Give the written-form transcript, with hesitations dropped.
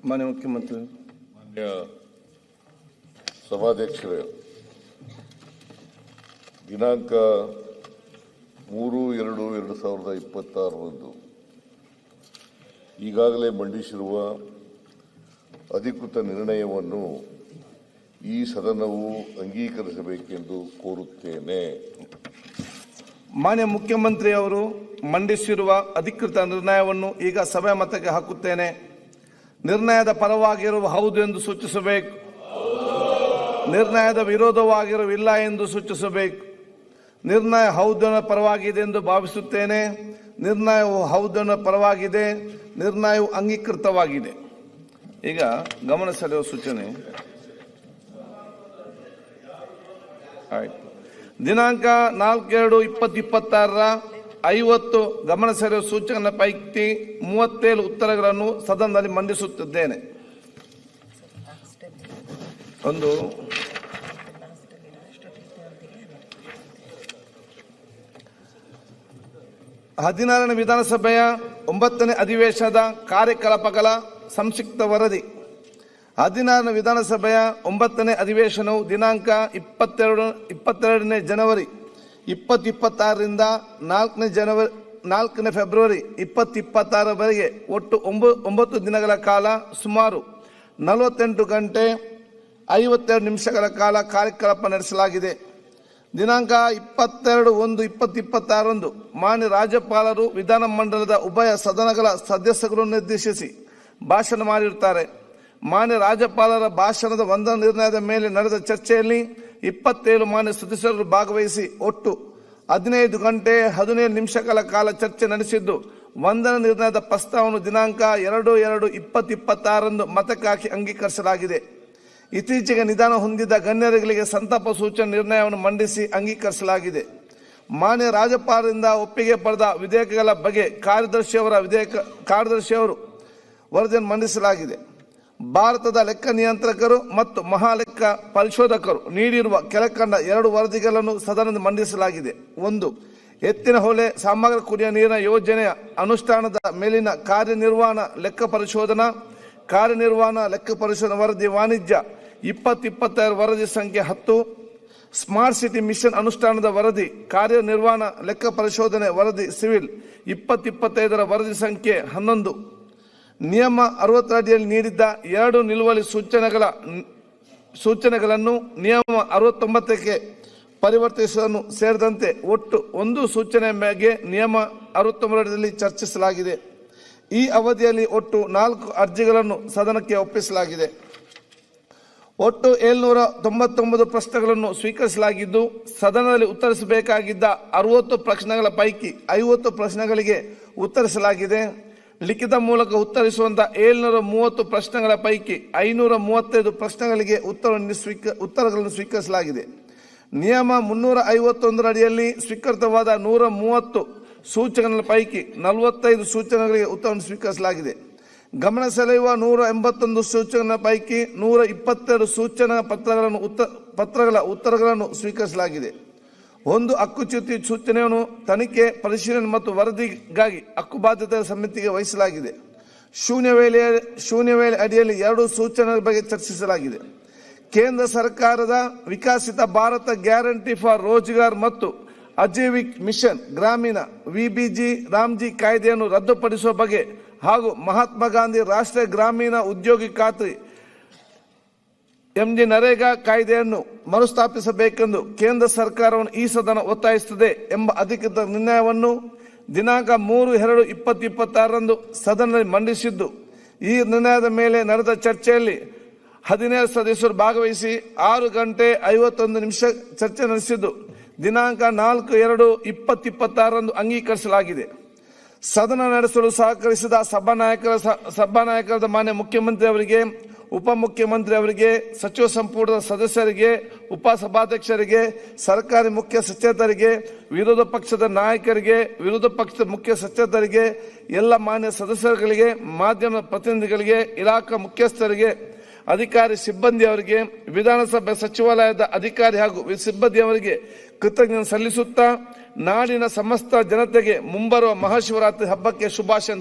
ಮಾನ್ಯ ಮುಖ್ಯಮಂತ್ರಿ. ಮಾನ್ಯ ಸಭಾಧ್ಯಕ್ಷರೇ, ದಿನಾಂಕ 3/2/2026 ಈಗಾಗಲೇ ಮಂಡಿಸಿರುವ ಅಧಿಕೃತ ನಿರ್ಣಯವನ್ನು ಈ ಸದನವು ಅಂಗೀಕರಿಸಬೇಕೆಂದು ಕೋರುತ್ತೇನೆ. ಮಾನ್ಯ ಮುಖ್ಯಮಂತ್ರಿ ಅವರು ಮಂಡಿಸಿರುವ ಅಧಿಕೃತ ನಿರ್ಣಯವನ್ನು ಈಗ ಸಭೆ ಮತಕ್ಕೆ ಹಾಕುತ್ತೇನೆ. ನಿರ್ಣಯದ ಪರವಾಗಿರುವ ಹೌದು ಎಂದು ಸೂಚಿಸಬೇಕು, ನಿರ್ಣಯದ ವಿರೋಧವಾಗಿರುವ ಎಂದು ಸೂಚಿಸಬೇಕು. ನಿರ್ಣಯ ಹೌದನ ಪರವಾಗಿದೆ ಎಂದು ಭಾವಿಸುತ್ತೇನೆ. ನಿರ್ಣಯವು ಹೌದನ ಪರವಾಗಿದೆ. ನಿರ್ಣಯವು ಅಂಗೀಕೃತವಾಗಿದೆ. ಈಗ ಗಮನ ಸೆಳೆಯುವ ಸೂಚನೆ. ಆಯ್ತು. ದಿನಾಂಕ 4/2/2026 50 ಗಮನ ಸೆಳೆಯುವ ಸೂಚನೆ ಪೈಕಿ 37 ಉತ್ತರಗಳನ್ನು ಸದನದಲ್ಲಿ ಮಂಡಿಸುತ್ತಿದ್ದೇನೆ. ಒಂದು 16ನೇ ವಿಧಾನಸಭೆಯ 9ನೇ ಅಧಿವೇಶನದ ಕಾರ್ಯಕಲಾಪಗಳ ಸಂಕ್ಷಿಪ್ತ ವರದಿ. 16ನೇ ವಿಧಾನಸಭೆಯ 9ನೇ ಅಧಿವೇಶನವು ದಿನಾಂಕ 22ನೇ ಜನವರಿ 2026ರಿಂದ 4ನೇ ಫೆಬ್ರವರಿ 2026 ಒಟ್ಟು 9 ದಿನಗಳ ಕಾಲ ಸುಮಾರು 48 ಗಂಟೆ 52 ನಿಮಿಷಗಳ ಕಾಲ ಕಾರ್ಯಕಲಾಪ ನಡೆಸಲಾಗಿದೆ. ದಿನಾಂಕ 22/1/2026 ಮಾನ್ಯ ರಾಜ್ಯಪಾಲರು ವಿಧಾನಮಂಡಲದ ಉಭಯ ಸದನಗಳ ಸದಸ್ಯರನ್ನು ನಿರ್ದೇಶಿಸಿ ಭಾಷಣ ಮಾಡಿರುತ್ತಾರೆ. ಮಾನ್ಯ ರಾಜ್ಯಪಾಲರ ಭಾಷಣದ ವಂದನಾ ನಿರ್ಣಯದ ಮೇಲೆ ನಡೆದ ಚರ್ಚೆಯಲ್ಲಿ 27 ಮಾನ್ಯ ಸದಸ್ಯರು ಭಾಗವಹಿಸಿ ಒಟ್ಟು 15 ಗಂಟೆ 17 ನಿಮಿಷಗಳ ಕಾಲ ಚರ್ಚೆ ನಡೆಸಿದ್ದು, ವಂದನಾ ನಿರ್ಣಯದ ಪ್ರಸ್ತಾವವನ್ನು ದಿನಾಂಕ 2/2/2026 ಮತಕ್ಕೆ ಹಾಕಿ ಅಂಗೀಕರಿಸಲಾಗಿದೆ. ಇತ್ತೀಚೆಗೆ ನಿಧನ ಹೊಂದಿದ ಗಣ್ಯರಿಗೆ ಸಂತಾಪ ಸೂಚನೆ ನಿರ್ಣಯವನ್ನು ಮಂಡಿಸಿ ಅಂಗೀಕರಿಸಲಾಗಿದೆ. ಮಾನ್ಯ ರಾಜ್ಯಪಾಲರಿಂದ ಒಪ್ಪಿಗೆ ಪಡೆದ ವಿಧೇಯಕಗಳ ಬಗ್ಗೆ ಕಾರ್ಯದರ್ಶಿಯವರು ವರದಿಯನ್ನು ಮಂಡಿಸಲಾಗಿದೆ. ಭಾರತದ ಲೆಕ್ಕ ನಿಯಂತ್ರಕರು ಮತ್ತು ಮಹಾಲೆಕ್ಕ ಪರಿಶೋಧಕರು ನೀಡಿರುವ ಕೆಳಕಂಡ 2 ವರದಿಗಳನ್ನು ಸದನದಲ್ಲಿ ಮಂಡಿಸಲಾಗಿದೆ. 1. ಎತ್ತಿನ ಹೊಳೆ ಸಮಗ್ರ ಕುಡಿಯುವ ನೀರಿನ ಯೋಜನೆಯ ಅನುಷ್ಠಾನದ ಮೇಲಿನ ಕಾರ್ಯನಿರ್ವಹಣಾ ಲೆಕ್ಕ ಪರಿಶೋಧನಾ ವರದಿ ವಾಣಿಜ್ಯ 2026 ವರದಿ ಸಂಖ್ಯೆ 10. ಸ್ಮಾರ್ಟ್ ಸಿಟಿ ಮಿಷನ್ ಅನುಷ್ಠಾನದ ವರದಿ ಕಾರ್ಯನಿರ್ವಹಣಾ ಲೆಕ್ಕ ಪರಿಶೋಧನೆ ವರದಿ ಸಿವಿಲ್ 2025 ವರದಿ ಸಂಖ್ಯೆ 11. ನಿಯಮ 60 ಅಡಿಯಲ್ಲಿ ನೀಡಿದ್ದ 2 ನಿಲುವಳಿ ಸೂಚನೆಗಳನ್ನು ನಿಯಮ 69ಕ್ಕೆ ಪರಿವರ್ತಿಸುವುದನ್ನು ಸೇರಿದಂತೆ ಒಟ್ಟು 1 ಸೂಚನೆ ಬಗ್ಗೆ ನಿಯಮ 69 ಅಡಿಯಲ್ಲಿ ಚರ್ಚಿಸಲಾಗಿದೆ. ಈ ಅವಧಿಯಲ್ಲಿ ಒಟ್ಟು 4 ಅರ್ಜಿಗಳನ್ನು ಸದನಕ್ಕೆ ಒಪ್ಪಿಸಲಾಗಿದೆ. ಒಟ್ಟು 799 ಪ್ರಶ್ನೆಗಳನ್ನು ಸ್ವೀಕರಿಸಲಾಗಿದ್ದು, ಸದನದಲ್ಲಿ ಉತ್ತರಿಸಬೇಕಾಗಿದ್ದ 60 ಪ್ರಶ್ನೆಗಳ ಪೈಕಿ 50 ಪ್ರಶ್ನೆಗಳಿಗೆ ಉತ್ತರಿಸಲಾಗಿದೆ. ಲಿಖಿತ ಮೂಲಕ ಉತ್ತರಿಸುವಂತಹ 730 ಪ್ರಶ್ನೆಗಳ ಪೈಕಿ 535 ಪ್ರಶ್ನೆಗಳಿಗೆ ಉತ್ತರಗಳನ್ನು ಸ್ವೀಕರಿಸಲಾಗಿದೆ. ನಿಯಮ 351 ಅಡಿಯಲ್ಲಿ ಸ್ವೀಕೃತವಾದ 130 ಸೂಚನೆಗಳ ಪೈಕಿ 45 ಸೂಚನೆಗಳಿಗೆ ಉತ್ತರವನ್ನು ಸ್ವೀಕರಿಸಲಾಗಿದೆ. ಗಮನ ಸೆಳೆಯುವ 181 ಸೂಚನೆಗಳ ಪೈಕಿ 122 ಸೂಚನಾ ಪತ್ರಗಳ ಉತ್ತರಗಳನ್ನು ಸ್ವೀಕರಿಸಲಾಗಿದೆ. 1 ಹಕ್ಕುಚ್ಯುತಿ ಸೂಚನೆಯನ್ನು ತನಿಖೆ, ಪರಿಶೀಲನೆ ಮತ್ತು ವರದಿಗಾಗಿ ಹಕ್ಕುಬಾಧ್ಯತೆಯ ಸಮಿತಿಗೆ ವಹಿಸಲಾಗಿದೆ. ಶೂನ್ಯ ವೇಳೆ ಅಡಿಯಲ್ಲಿ 2 ಸೂಚನೆಗಳ ಬಗ್ಗೆ ಚರ್ಚಿಸಲಾಗಿದೆ. ಕೇಂದ್ರ ಸರ್ಕಾರದ ವಿಕಸಿತ ಭಾರತ ಗ್ಯಾರಂಟಿ ಫಾರ್ ರೋಜ್ಗಾರ್ ಮತ್ತು ಅಜೀವಿಕ್ ಮಿಷನ್ ಗ್ರಾಮೀಣ ವಿಬಿಜಿ ರಾಮ್ಜಿ ಕಾಯ್ದೆಯನ್ನು ರದ್ದುಪಡಿಸುವ ಬಗ್ಗೆ ಹಾಗೂ ಮಹಾತ್ಮ ಗಾಂಧಿ ರಾಷ್ಟ್ರೀಯ ಗ್ರಾಮೀಣ ಉದ್ಯೋಗಿ ಖಾತ್ರಿ ಎಂಜಿ ನರೇಗಾ ಕಾಯ್ದೆಯನ್ನು ಮರುಸ್ಥಾಪಿಸಬೇಕೆಂದು ಕೇಂದ್ರ ಸರ್ಕಾರವನ್ನು ಈ ಸದನ ಒತ್ತಾಯಿಸುತ್ತದೆ ಎಂಬ ಅಧಿಕೃತ ನಿರ್ಣಯವನ್ನು ದಿನಾಂಕ 3/2/2026 ಸದನದಲ್ಲಿ ಮಂಡಿಸಿದ್ದು, ಈ ನಿರ್ಣಯದ ಮೇಲೆ ನಡೆದ ಚರ್ಚೆಯಲ್ಲಿ 17 ಸದಸ್ಯರು ಭಾಗವಹಿಸಿ 6 ಗಂಟೆ 51 ನಿಮಿಷ ಚರ್ಚೆ ನಡೆಸಿದ್ದು, ದಿನಾಂಕ 4/2/2026 ಅಂಗೀಕರಿಸಲಾಗಿದೆ. ಸದನ ನಡೆಸಲು ಸಹಕರಿಸಿದ ಸಭಾನಾಯಕರಾದ ಮಾನ್ಯ ಮುಖ್ಯಮಂತ್ರಿ ಅವರಿಗೆ, ಉಪಮುಖ್ಯಮಂತ್ರಿ ಅವರಿಗೆ, ಸಚಿವ ಸಂಪುಟದ ಸದಸ್ಯರಿಗೆ, ಉಪಸಭಾಧ್ಯಕ್ಷರಿಗೆ, ಸರ್ಕಾರಿ ಮುಖ್ಯ ಸಚೇತಕರಿಗೆ, ವಿರೋಧ ಪಕ್ಷದ ನಾಯಕರಿಗೆ, ವಿರೋಧ ಪಕ್ಷದ ಮುಖ್ಯ ಸಚೇತಕರಿಗೆ, ಎಲ್ಲ ಮಾನ್ಯ ಸದಸ್ಯರುಗಳಿಗೆ, ಮಾಧ್ಯಮ ಪ್ರತಿನಿಧಿಗಳಿಗೆ, ಇಲಾಖಾ ಮುಖ್ಯಸ್ಥರಿಗೆ, ಅಧಿಕಾರಿ ಸಿಬ್ಬಂದಿಯವರಿಗೆ, ವಿಧಾನಸಭೆ ಸಚಿವಾಲಯದ ಅಧಿಕಾರಿ ಹಾಗೂ ಸಿಬ್ಬಂದಿಯವರಿಗೆ ಕೃತಜ್ಞತೆ ಸಲ್ಲಿಸುತ್ತಾ ನಾಡಿನ ಸಮಸ್ತ ಜನತೆಗೆ ಮುಂಬರುವ ಮಹಾಶಿವರಾತ್ರಿ ಹಬ್ಬಕ್ಕೆ ಶುಭಾಶಯ.